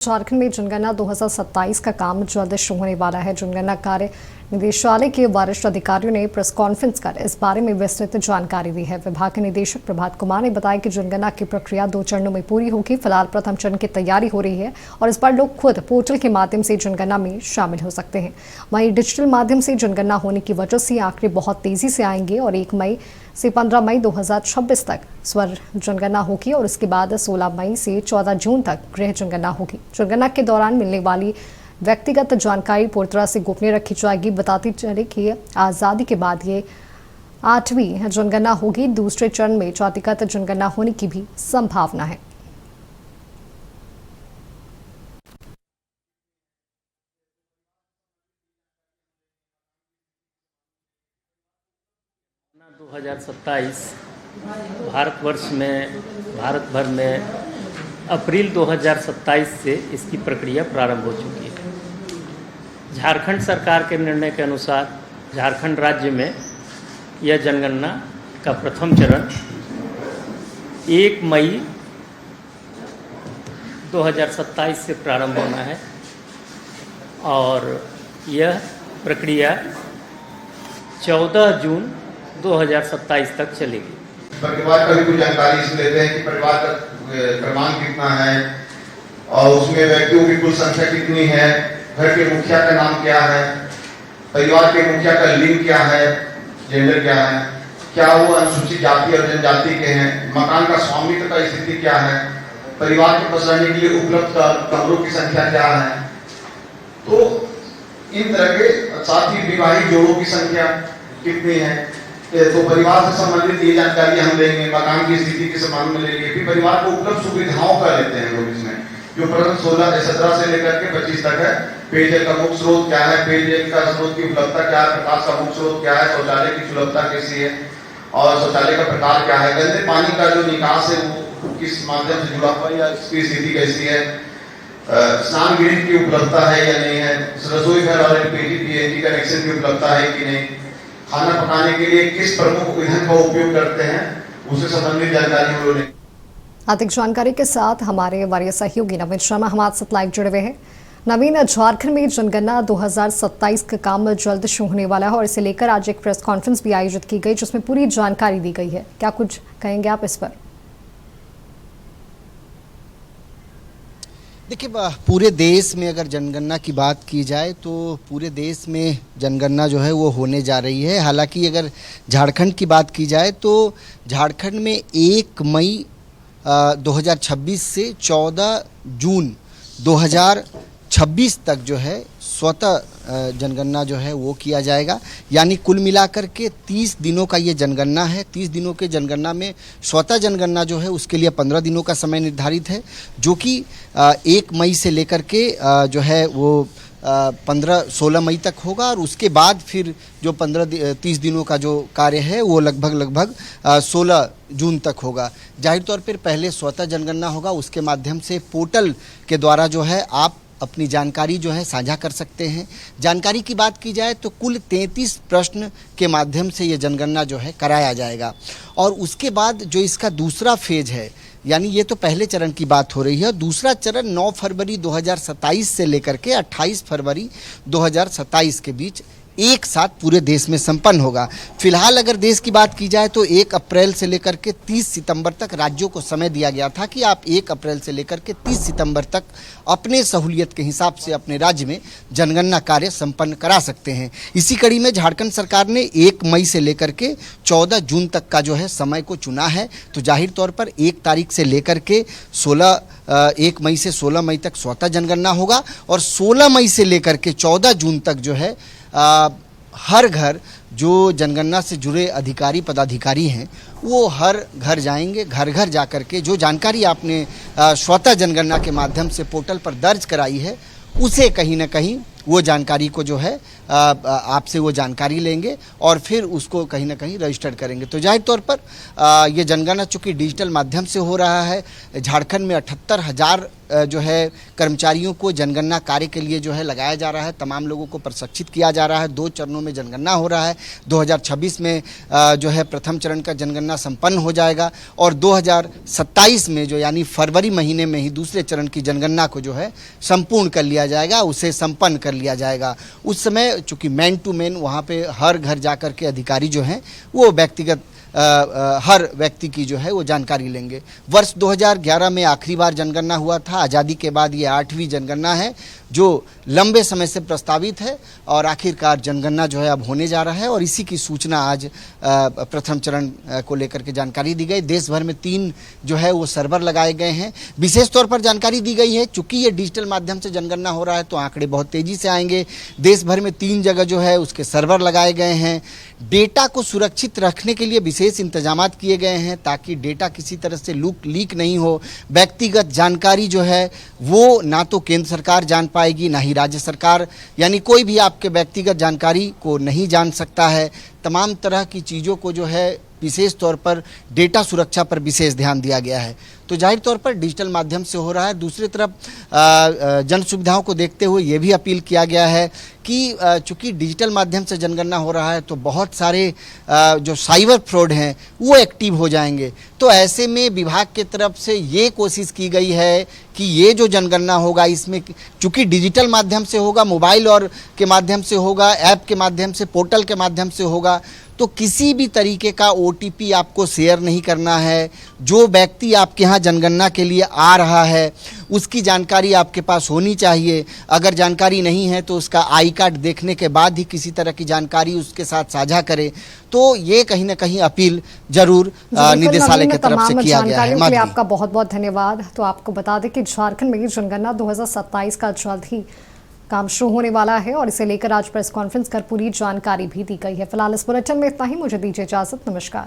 झारखंड में जनगणना 2027 का काम जल्द शुरू होने वाला है। जनगणना कार्य निदेशालय के वरिष्ठ अधिकारियों ने प्रेस कॉन्फ्रेंस कर इस बारे में विस्तृत जानकारी दी है। विभाग के निदेशक प्रभात कुमार ने बताया कि जनगणना की प्रक्रिया 2 चरणों में पूरी होगी। फिलहाल प्रथम चरण की तैयारी हो रही है और इस पर लोग खुद पोर्टल के माध्यम से जनगणना में शामिल हो सकते हैं। वहीं डिजिटल माध्यम से जनगणना होने की वजह से आंकड़े बहुत तेजी से आएंगे और 1 मई से 15 मई 2026 तक स्वर जनगणना होगी और उसके बाद 16 मई से 14 जून तक गृह जनगणना होगी। जनगणना के दौरान मिलने वाली व्यक्तिगत जानकारी पूरी तरह से गोपनीय रखी जाएगी। बताती चले कि आज़ादी के बाद ये 8वीं जनगणना होगी। दूसरे चरण में जातिगत जनगणना होने की भी संभावना है। जनगणना 2027 भारत भर में अप्रैल 2027 से इसकी प्रक्रिया प्रारंभ हो चुकी है। झारखंड सरकार के निर्णय के अनुसार झारखंड राज्य में यह जनगणना का प्रथम चरण 1 मई 2027 से प्रारंभ होना है और यह प्रक्रिया 14 जून 2027 तक चलेगी। परिवार का भी कुछ जानकारी इसमें देते हैं कि परिवार का क्रमांक कितना है और उसमें व्यक्तियों की कुल संख्या कितनी है, घर के मुखिया का नाम क्या है, परिवार के मुखिया का लिंग क्या है, जेंडर क्या है, क्या वो अनुसूचित जाति और जनजाति के हैं, मकान का स्वामित्व का स्थिति क्या है, परिवार के पास रहने के लिए उपलब्ध कमरों की संख्या क्या है। तो इन तरह के साथ ही विवाहित जोड़ों की संख्या कितनी है, तो परिवार से संबंधित ये जानकारी हम देंगे। मकान की स्थिति के संबंध में लेंगे। फिर परिवार को उपलब्ध सुविधाओं का लेते हैं लोग इसमें, जो प्रथम 17 से लेकर के 25 तक है। पेयजल का मुख्य स्रोत क्या है, पेयजल का स्रोत की उपलब्धता क्या है, प्रकाश का मुख्य स्रोत क्या है, शौचालय की सुलभता कैसी है और शौचालय का प्रकार क्या है, गंदे पानी का जो निकास है वो किस माध्यम से जुड़ा हुआ है या इसकी स्थिति कैसी है, स्नान गृह की उपलब्धता है या नहीं है, रसोई घर और एलपीजी पीएनजी कनेक्शन की उपलब्धता है कि नहीं, खाना पकाने के लिए किस प्रमुख ईंधन का उपयोग करते हैं, उससे संबंधित जानकारी हम लोग ने। अधिक जानकारी के साथ हमारे वरीय सहयोगी नवीन शर्मा हमारे साथ लाइव जुड़े हुए हैं। नवीन, झारखंड में जनगणना 2027 का काम जल्द शुरू होने वाला है और इसे लेकर आज एक प्रेस कॉन्फ्रेंस भी आयोजित की गई जिसमें पूरी जानकारी दी गई है। क्या कुछ कहेंगे आप इस पर? देखिए, पूरे देश में अगर जनगणना की बात की जाए तो पूरे देश में जनगणना जो है वो होने जा रही है। हालांकि अगर झारखंड की बात की जाए तो झारखंड में 1 मई 2026 से 14 जून 2026 तक जो है स्वतः जनगणना जो है वो किया जाएगा। यानी कुल मिलाकर के 30 दिनों का ये जनगणना है। 30 दिनों के जनगणना में स्वतः जनगणना जो है उसके लिए 15 दिनों का समय निर्धारित है, जो कि 1 मई से लेकर के जो है वो 16 मई तक होगा और उसके बाद फिर जो 30 दिनों का जो कार्य है वो लगभग 16 जून तक होगा। जाहिर तौर पर पहले स्वतः जनगणना होगा, उसके माध्यम से पोर्टल के द्वारा जो है आप अपनी जानकारी जो है साझा कर सकते हैं। जानकारी की बात की जाए तो कुल 33 प्रश्न के माध्यम से ये जनगणना जो है कराया जाएगा और उसके बाद जो इसका दूसरा फेज है, यानी ये तो पहले चरण की बात हो रही है, दूसरा चरण 9 फरवरी 2027 से लेकर के 28 फरवरी 2027 के बीच एक साथ पूरे देश में संपन्न होगा। फिलहाल अगर देश की बात की जाए तो 1 अप्रैल से लेकर के 30 सितंबर तक राज्यों को समय दिया गया था कि आप 1 अप्रैल से लेकर के 30 सितंबर तक अपने सहूलियत के हिसाब से अपने राज्य में जनगणना कार्य संपन्न करा सकते हैं। इसी कड़ी में झारखंड सरकार ने 1 मई से लेकर के 14 जून तक का जो है समय को चुना है। तो जाहिर तौर पर 1 तारीख से लेकर के 1 मई से 16 मई तक स्वतः जनगणना होगा और 16 मई से लेकर के 14 जून तक जो है हर घर जो जनगणना से जुड़े अधिकारी पदाधिकारी हैं वो हर घर जाएंगे, घर घर जाकर के जो जानकारी आपने स्वतः जनगणना के माध्यम से पोर्टल पर दर्ज कराई है उसे कहीं ना कहीं वो जानकारी को जो है आपसे वो जानकारी लेंगे और फिर उसको कहीं ना कहीं रजिस्टर करेंगे। तो जाहिर तौर पर ये जनगणना चूँकि डिजिटल माध्यम से हो रहा है, झारखंड में 78,000 जो है कर्मचारियों को जनगणना कार्य के लिए जो है लगाया जा रहा है, तमाम लोगों को प्रशिक्षित किया जा रहा है। 2 चरणों में जनगणना हो रहा है। 2026 में जो है प्रथम चरण का जनगणना संपन्न हो जाएगा और 2027 में जो यानी फरवरी महीने में ही दूसरे चरण की जनगणना को जो है संपूर्ण कर लिया जाएगा, उसे संपन्न कर लिया जाएगा। उस समय चूँकि मैन टू मैन वहाँ पे हर घर जाकर के अधिकारी जो हैं वो व्यक्तिगत हर व्यक्ति की जो है वो जानकारी लेंगे। वर्ष 2011 में आखिरी बार जनगणना हुआ था। आज़ादी के बाद ये 8वीं जनगणना है जो लंबे समय से प्रस्तावित है और आखिरकार जनगणना जो है अब होने जा रहा है और इसी की सूचना आज प्रथम चरण को लेकर के जानकारी दी गई। देश भर में 3 जो है वो सर्वर लगाए गए हैं। विशेष तौर पर जानकारी दी गई है चूँकि ये डिजिटल माध्यम से जनगणना हो रहा है तो आंकड़े बहुत तेज़ी से आएंगे। देश भर में 3 जगह जो है उसके सर्वर लगाए गए हैं। डेटा को सुरक्षित रखने के लिए विशेष इंतजाम किए गए हैं ताकि डेटा किसी तरह से लीक नहीं हो। व्यक्तिगत जानकारी जो है वो ना तो केंद्र सरकार जान पाएगी ना ही राज्य सरकार, यानी कोई भी आपके व्यक्तिगत जानकारी को नहीं जान सकता है। तमाम तरह की चीज़ों को जो है विशेष तौर पर डेटा सुरक्षा पर विशेष ध्यान दिया गया है। तो जाहिर तौर पर डिजिटल माध्यम से हो रहा है। दूसरी तरफ जन सुविधाओं को देखते हुए ये भी अपील किया गया है कि चूँकि डिजिटल माध्यम से जनगणना हो रहा है तो बहुत सारे जो साइबर फ्रॉड हैं वो एक्टिव हो जाएंगे। तो ऐसे में विभाग के तरफ से ये कोशिश की गई है कि ये जो जनगणना होगा इसमें चूँकि डिजिटल माध्यम से होगा, मोबाइल और के माध्यम से होगा, ऐप के माध्यम से, पोर्टल के माध्यम से होगा, तो किसी भी तरीके का OTP आपको शेयर नहीं करना है। जो व्यक्ति आपके यहाँ जनगणना के लिए आ रहा है उसकी जानकारी आपके पास होनी चाहिए। अगर जानकारी नहीं है तो उसका आई कार्ड देखने के बाद ही किसी तरह की जानकारी उसके साथ साझा करें। तो ये कहीं ना कहीं अपील जरूर निदेशालय की तरफ से किया गया है। के लिए आपका बहुत बहुत धन्यवाद। तो आपको बता दें कि झारखंड में जनगणना 2027 का जल्द ही काम शुरू होने वाला है और इसे लेकर आज प्रेस कॉन्फ्रेंस कर पूरी जानकारी भी दी गई है। फिलहाल इस बुलेटिन में इतना ही। मुझे दीजिए इजाजत। नमस्कार।